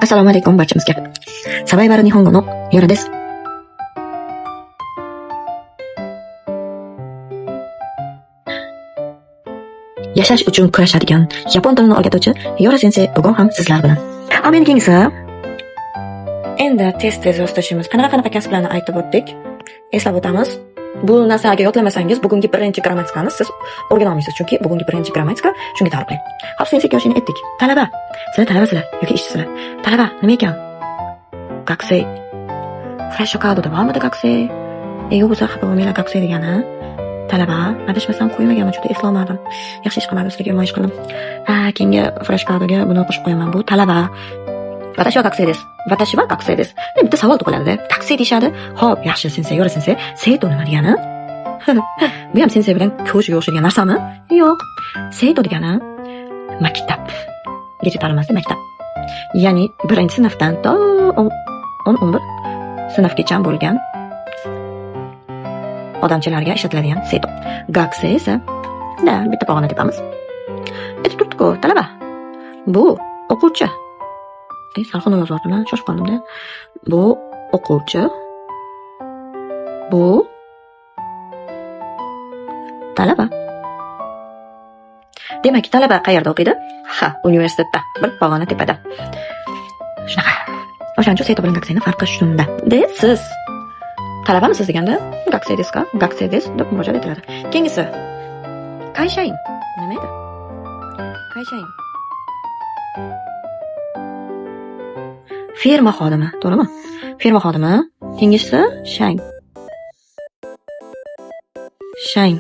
Assalomu alaykum barchamizga. Survivor Nihongo no Yura desu. Yashash uchun kurashadigan yapon tilini o'rgatuvchi Yura sensei bugun ham sizlar bilan. Amerikangisi. Endi test yozishimiz qanaqa kasblarni aytib o'tdik. Eslab o'tamiz. Bu narsaga yodlamasangiz bugungi birinchi grammatikani siz o'rgana olmaysiz, chunki bugungi birinchi grammatika shunga taalluqli. Hop, sensei yoshini aytdik. Talaba. Sizlar talabasizlar yoki ishchisizlar? Talaba nima ekan? Gakusei. Frashokado bormidi gakusei? Yo'q, bo'lsa xafa bo'lmanglar, gakusei degani talaba. Adashmasam qo'ymaganman, juda eslolmadim. Yaxshi ish qilmadim, sizlarga moyish qildim. Keyingi frashkadoga buni qo'shib qo'yaman. Bu talaba. Watashi wa gakusei desu. Watashi wa gakusei desu. Bitta savol tug'iladi. Gakusei deyshadi. Xo'p, yaxshi sensei, Yura sensei. Seito nima degani? Bu ham sensei bilan ko'shiga o'xshagan narsami? Yo'q. Seito degani maktabgacha ta'limasi maktab. Ya'ni birinchi sinfdan to 10-11 sinfgacha bo'lgan odamchalarga ishlatiladigan seito. Gakusei esa bitta pog'ona tepamiz. Aytib turibdi-ku, talaba. Bu o'quvchi. Salxon yozdim, shoshib qoldim-da. Bu o'quvchi. Bu talaba. Demak, talaba qayerda o'qiydi? Universitetda, bir pog'ona tepada. Shunaqa. O'shancha seito bilan gakuseining farqi shunda. Siz talabamisiz deganda gakusei desu, gakusei desu deb murojaat etiladi. Keyingisi kayshain. Nima edi? Kayshain. Firma xodimi, to'g'rimi? Firma xodimi. Keyingisi shain. Shain.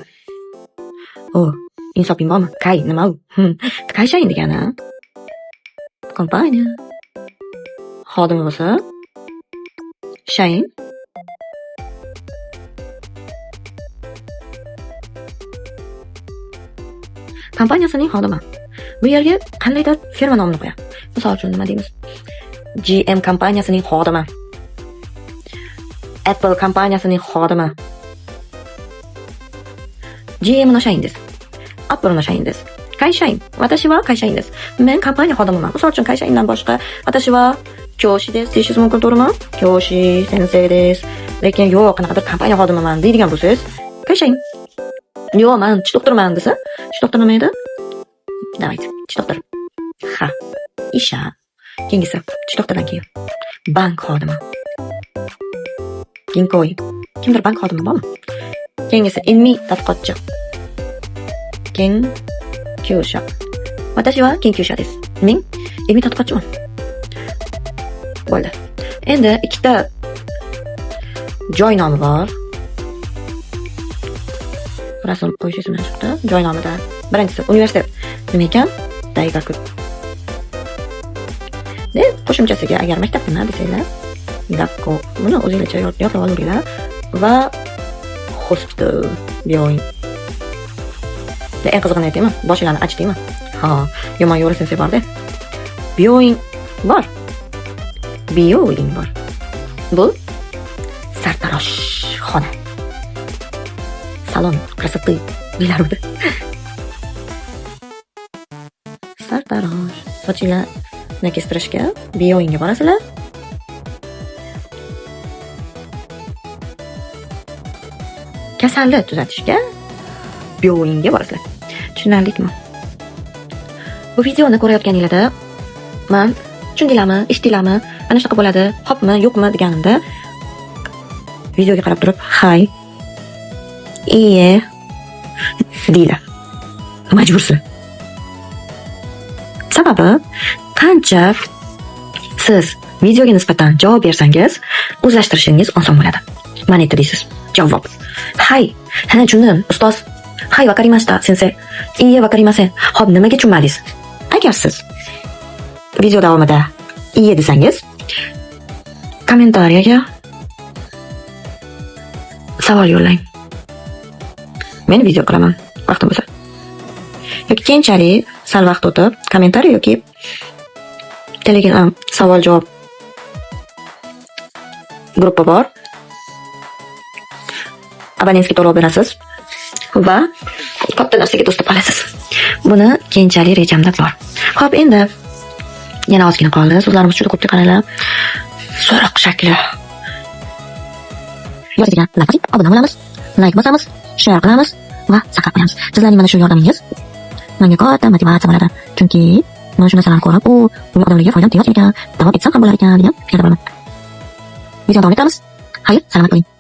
Insofing bormi? Kay nima u? Kay shain degani kompaniya xodimi bo'lsa, shain kompaniyasining xodimi. Bu yerga qandaydir firma nomini qo'yadi. Misol uchun nima deymiz? GM kompaniyasining xodimi. Apple kompaniyasining xodimi. GM no shain desu. Apple no shain desu. Kayshain. Watashi wa kayshain desu. Men kompaniya xodimiman. Misol uchun kayshaindan boshqa watashi wa kyoshi desu deyishingiz mumkin, to'g'rimi? Kyoshi sensei desu. Lekin yo'q, qanaqadir kompaniya xodimiman deydigan bo'lsangiz, kayshain. Yo'q, men tish doktorman desa, tish doktor nima edi? Давайте, tish doktor. Isha. Keyingisi, tish doktordan keyin bank xodimi. Ginkoi. Kimdir bank xodimi bormi? Keyingisi ilmiy tadqiqotchi. Kenkyusha. Watashi wa kenkyusha desu. Men ilmiy tadqiqotchiman. Bo'ldi. Endi ikkita joy nomi bor. Rasm qo'yishingiz bilan chiqdi. Joy nomida birinchisi universitet. Nima ekan? Daigaku. Qo'shimchasiga agar maktab nima desanglar, gakko. Buni o'zingizcha yodlab olinglar va hospital, bioin. Eng qizig'ini aytaymi? Boshilarni achdingmi? Yomon Yura sensei bor-da. Bioin bor. Bioin bor. Bu sartarosh xona. Salon krasoti deylardi. Sartarosh. Sochinglarni kestirishga bioinga borasizlar. Kasallik tuzatishga bioinga borasizlar. Tushunarlikmi? Bu videoni ko'rayotganinglarda men tushundinglarmi, eshitdinglarmi, mana shunaqa bo'ladi, hopmi, yo'qmi deganimda videoga qarab turib, hay, iye deylar. Majbursiz. Sababi qancha siz videoga nisbatan javob bersangiz, o'zlashtirishingiz oson bo'ladi. Mana aytdi deysiz. Javob. Hay, tushundim, ustoz. Hay, vakarimashita, sensei. Iye, vakarimasen. Xo'p, nimaga tushunmadingiz? Agar siz video davomida iye desangiz, kommentariyaga savol yo'llang. Men video qilaman, vaqtim bo'lsa. Yoki keyinchalik sal vaqt o'tib, kommentariy yoki Telegram savol-javob gruppa bor. Abonentga to'lov berasiz va katta narsaga do'st olasiz. Buni keyinchalik rejamda bor. Xo'p, endi Yana ozgina qoldi. So'zlarimiz juda ko'p qaranglar. So'roq shakli. Yozadigan like bosib, obuna bo'lamiz. Like bosamiz, share qilamiz va saqlab qo'yamiz. Sizlarning mana shu yordamingiz menga katta motivatsiya bo'ladi. Chunki mana shu narsalarni ko'rib, u odamlarga foydam tegayotgan ekan, davom etsam ham bo'lar ekan degan fikrda bo'laman. Videoni davom etamiz. Xayr, salomat bo'ling.